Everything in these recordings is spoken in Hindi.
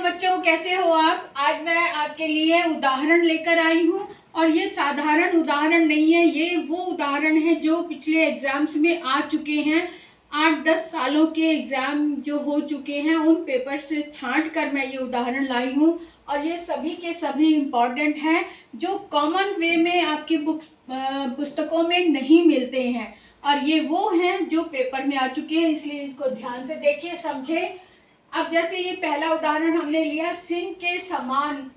बच्चों, कैसे हो आप। आज मैं आपके लिए उदाहरण लेकर आई हूँ और ये साधारण उदाहरण नहीं है, ये वो उदाहरण है जो पिछले एग्जाम्स में आ चुके हैं। 8-10 सालों के एग्जाम जो हो चुके हैं उन पेपर से छांट कर मैं ये उदाहरण लाई हूँ और ये सभी के सभी इम्पॉर्टेंट हैं जो कॉमन वे में आपकी पुस्तकों में नहीं मिलते हैं और ये वो हैं जो पेपर में आ चुके हैं, इसलिए इसको ध्यान से देखिए, समझे। अब जैसे ये पहला उदाहरण हमने लिया, सिंह के समान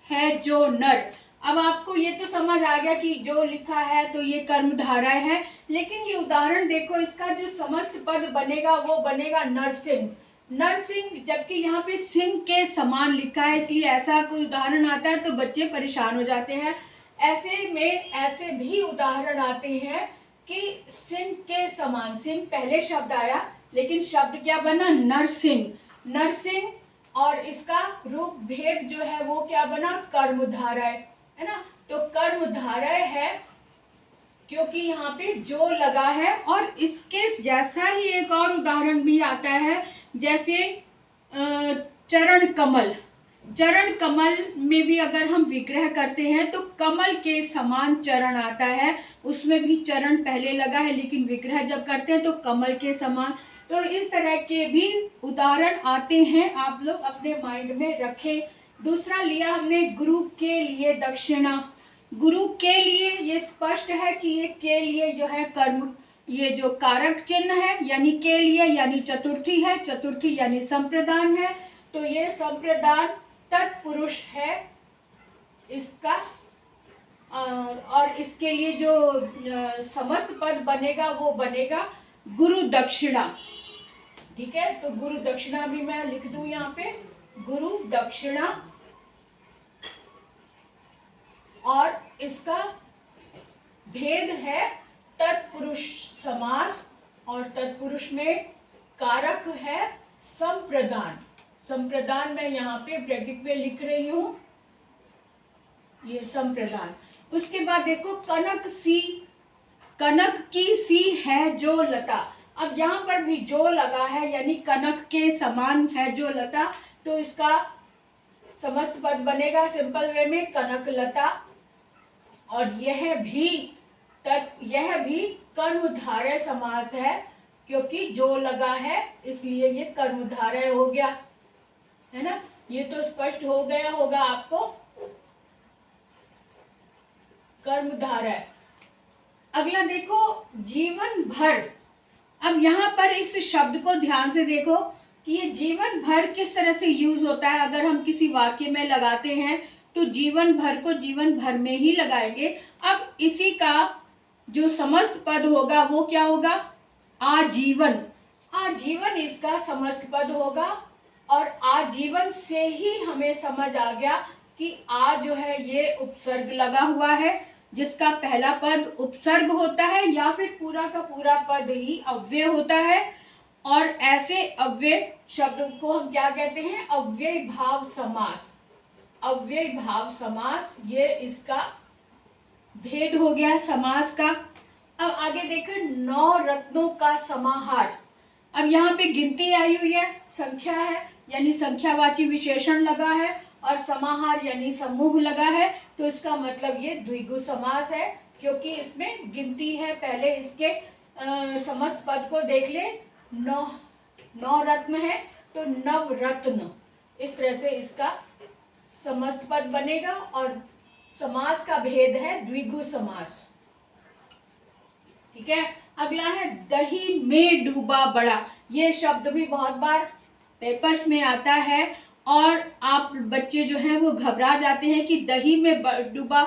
है जो नर। अब आपको ये तो समझ आ गया कि जो लिखा है तो ये कर्मधारय है, लेकिन ये उदाहरण देखो, इसका जो समस्त पद बनेगा वो बनेगा नरसिंह। नरसिंह, जबकि यहाँ पे सिंह के समान लिखा है, इसलिए ऐसा कोई उदाहरण आता है तो बच्चे परेशान हो जाते हैं। ऐसे में ऐसे भी उदाहरण आते हैं कि सिंह के समान, सिंह पहले शब्द आया लेकिन शब्द क्या बना, नरसिंह। नरसिंह, और इसका रूप भेद जो है वो क्या बना, कर्मधारय, है ना। तो कर्मधारय है क्योंकि यहाँ पे जो लगा है। और इसके जैसा ही एक और उदाहरण भी आता है, जैसे चरण कमल। चरण कमल में भी अगर हम विग्रह करते हैं तो कमल के समान चरण आता है, उसमें भी चरण पहले लगा है लेकिन विग्रह जब करते हैं तो कमल के समान। तो इस तरह के भी उदाहरण आते हैं, आप लोग अपने माइंड में रखें। दूसरा लिया हमने, गुरु के लिए दक्षिणा। गुरु के लिए ये स्पष्ट है कि ये के लिए जो है कर्म, ये जो कारक चिन्ह है यानी के लिए, यानी चतुर्थी है, चतुर्थी यानी संप्रदान है, तो ये संप्रदान तत्पुरुष है इसका। और इसके लिए जो समस्त पद बनेगा वो बनेगा गुरु दक्षिणा। ठीक है, तो गुरु दक्षिणा भी मैं लिख दूं यहाँ पे, गुरु दक्षिणा। और इसका भेद है तत्पुरुष समास, और तत्पुरुष में कारक है संप्रदान। संप्रदान मैं यहाँ पे ब्रैकेट में लिख रही हूँ, ये संप्रदान। उसके बाद देखो, कनक सी, कनक की सी है जो लता। अब यहाँ पर भी जो लगा है यानी कनक के समान है जो लता, तो इसका समस्त पद बनेगा सिंपल वे में कनक लता। और यह भी कर्मधारय समास है क्योंकि जो लगा है इसलिए ये कर्मधारय हो गया, है ना। ये तो स्पष्ट हो गया होगा आपको, कर्मधारय। अगला देखो, जीवन भर। अब यहाँ पर इस शब्द को ध्यान से देखो कि ये जीवन भर किस तरह से यूज होता है। अगर हम किसी वाक्य में लगाते हैं तो जीवन भर को जीवन भर में ही लगाएंगे। अब इसी का जो समस्त पद होगा वो क्या होगा, आजीवन। आजीवन इसका समस्त पद होगा, और आजीवन से ही हमें समझ आ गया कि आ जो है ये उपसर्ग लगा हुआ है, जिसका पहला पद उपसर्ग होता है या फिर पूरा का पूरा पद ही अव्यय होता है। और ऐसे अव्यय शब्द को हम क्या कहते हैं, अव्यय भाव समास। अव्यय भाव समास, ये इसका भेद हो गया समास का। अब आगे देखो, 9 रत्नों का समाहार। अब यहाँ पे गिनती आई हुई है, संख्या है यानी संख्यावाची विशेषण लगा है, और समाहार यानी समूह लगा है, तो इसका मतलब ये द्विगु समास है क्योंकि इसमें गिनती है। पहले इसके समस्त पद को देख ले, 9 रत्न है तो नव रत्न, इस तरह से इसका समस्त पद बनेगा। और समास का भेद है द्विगु समास। ठीक है, अगला है दही में डूबा बड़ा। ये शब्द भी बहुत बार पेपर्स में आता है और आप बच्चे जो हैं वो घबरा जाते हैं कि दही में डूबा,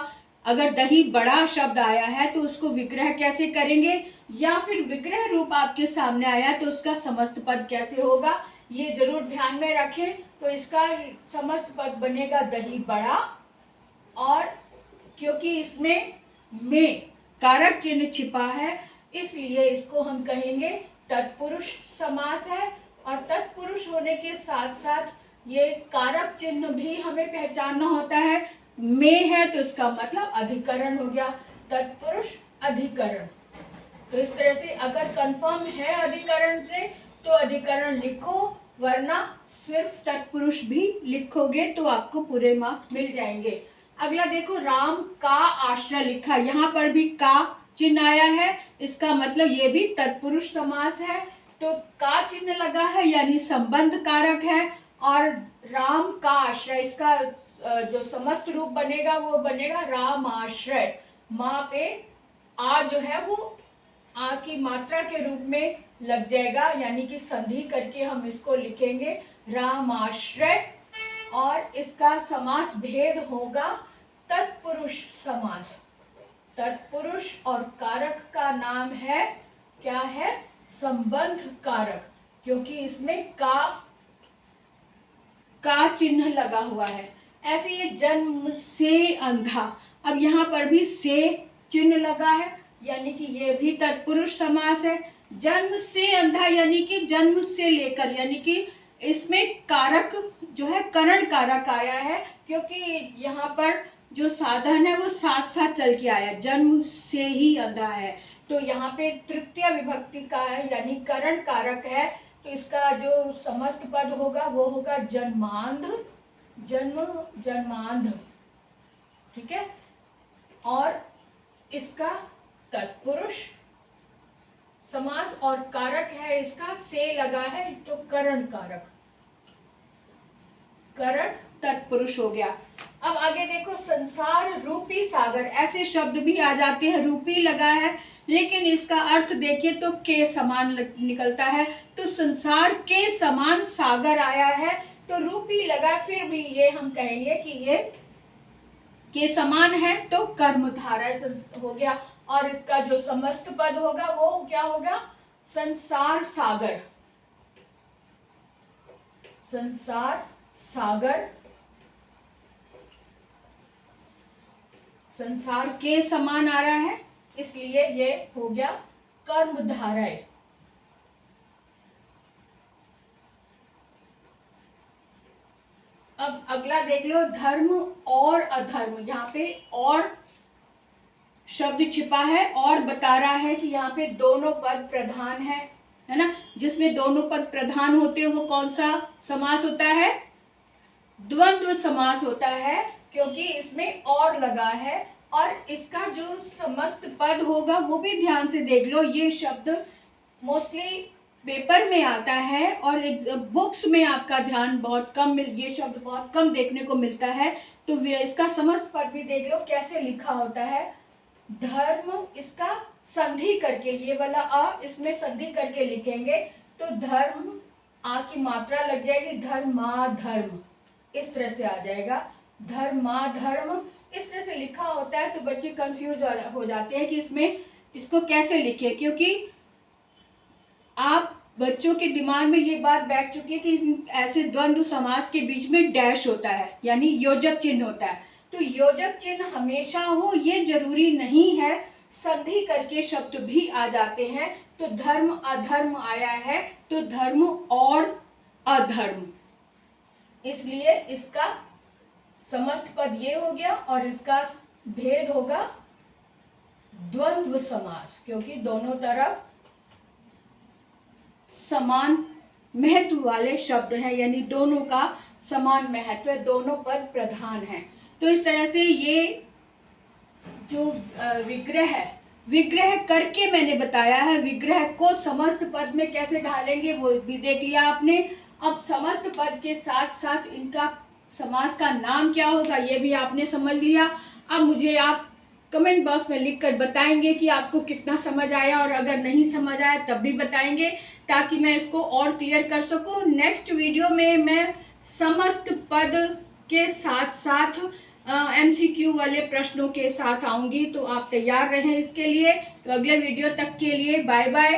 अगर दही बड़ा शब्द आया है तो उसको विग्रह कैसे करेंगे, या फिर विग्रह रूप आपके सामने आया तो उसका समस्त पद कैसे होगा, ये जरूर ध्यान में रखें। तो इसका समस्त पद बनेगा दही बड़ा, और क्योंकि इसमें में कारक चिन्ह छिपा है इसलिए इसको हम कहेंगे तत्पुरुष समास है। और तत्पुरुष होने के साथ साथ ये कारक चिन्ह भी हमें पहचानना होता है। में है तो इसका मतलब अधिकरण हो गया, तत्पुरुष अधिकरण। तो इस तरह से अगर कंफर्म है अधिकरण से तो अधिकरण लिखो, वरना सिर्फ तत्पुरुष भी लिखोगे तो आपको पूरे मार्क्स मिल जाएंगे। अगला देखो, राम का आश्रय लिखा, यहाँ पर भी का चिन्ह आया है, इसका मतलब ये भी तत्पुरुष समास है। तो का चिन्ह लगा है यानी संबंध कारक है। और राम का आश्रय, इसका जो समस्त रूप बनेगा वो बनेगा राम आश्रय। माँ पे आ जो है वो आ की मात्रा के रूप में लग जाएगा, यानी कि संधि करके हम इसको लिखेंगे राम आश्रय। और इसका समास भेद होगा तत्पुरुष समास। तत्पुरुष और कारक का नाम है, क्या है, संबंध कारक, क्योंकि इसमें का चिन्ह लगा हुआ है। ऐसे ये जन्म से अंधा, अब यहाँ पर भी से चिन्ह लगा है, यानी कि ये भी तत्पुरुष समास है। जन्म से अंधा यानी कि जन्म से लेकर, यानी कि इसमें कारक जो है करण कारक आया है, क्योंकि यहाँ पर जो साधन है वो साथ साथ चल के आया, जन्म से ही अंधा है। तो यहाँ पे तृतीय विभक्ति का है यानी करण कारक है, तो इसका जो समस्त पद होगा वो होगा जन्मांध, जन्मांध, ठीक है। और इसका तत्पुरुष समास और कारक है, इसका से लगा है तो करण कारक, करण तत्पुरुष हो गया। अब आगे देखो, संसार रूपी सागर, ऐसे शब्द भी आ जाते हैं, रूपी लगा है लेकिन इसका अर्थ देखिए तो के समान निकलता है, तो संसार के समान सागर आया है, तो रूपी लगा, फिर भी ये हम कहेंगे कि ये के समान है तो कर्मधारय हो गया। और इसका जो समस्त पद होगा वो क्या होगा, संसार सागर, संसार सागर, संसार के समान आ रहा है इसलिए ये हो गया कर्मधारय। अब अगला देख लो, धर्म और अधर्म, यहाँ पे और शब्द छिपा है और बता रहा है कि यहाँ पे दोनों पद प्रधान है ना। जिसमें दोनों पद प्रधान होते हैं वो कौन सा समास होता है, द्वंद्व समास होता है, क्योंकि इसमें और लगा है। और इसका जो समस्त पद होगा वो भी ध्यान से देख लो, ये शब्द मोस्टली पेपर में आता है और बुक्स में आपका ध्यान बहुत कम ये शब्द बहुत कम देखने को मिलता है। तो इसका समस्त पद भी देख लो कैसे लिखा होता है, धर्म, इसका संधि करके, ये वाला आ इसमें संधि करके लिखेंगे तो धर्म, आ की मात्रा लग जाएगी, धर्मा धर्म, इस तरह से आ जाएगा, धर्मा धर्म, इस तरह से लिखा होता है। तो बच्चे कंफ्यूज हो जाते हैं कि इसमें इसको कैसे लिखे, क्योंकि आप बच्चों के दिमाग में ये बात बैठ चुकी है कि ऐसे द्वंद्व समास के बीच में डैश होता है यानी योजक चिन्ह होता है। तो योजक चिन्ह हमेशा हो ये जरूरी नहीं है, संधि करके शब्द भी आ जाते हैं। तो धर्म अधर्म आया है तो धर्म और अधर्म, इसलिए इसका समस्त पद ये हो गया और इसका भेद होगा द्वंद्व समास, क्योंकि दोनों तरफ समान महत्व वाले शब्द हैं, यानी दोनों का समान महत्व है, दोनों पद प्रधान हैं। तो इस तरह से ये जो विग्रह है, विग्रह करके मैंने बताया है, विग्रह को समस्त पद में कैसे ढालेंगे वो भी देख लिया आपने। अब समस्त पद के साथ साथ इनका समास का नाम क्या होगा ये भी आपने समझ लिया। अब मुझे आप कमेंट बॉक्स में लिखकर बताएंगे कि आपको कितना समझ आया, और अगर नहीं समझ आया तब भी बताएंगे ताकि मैं इसको और क्लियर कर सकूं। नेक्स्ट वीडियो में मैं समस्त पद के साथ साथ MCQ वाले प्रश्नों के साथ आऊँगी, तो आप तैयार रहें इसके लिए। तो अगले वीडियो तक के लिए बाय बाय।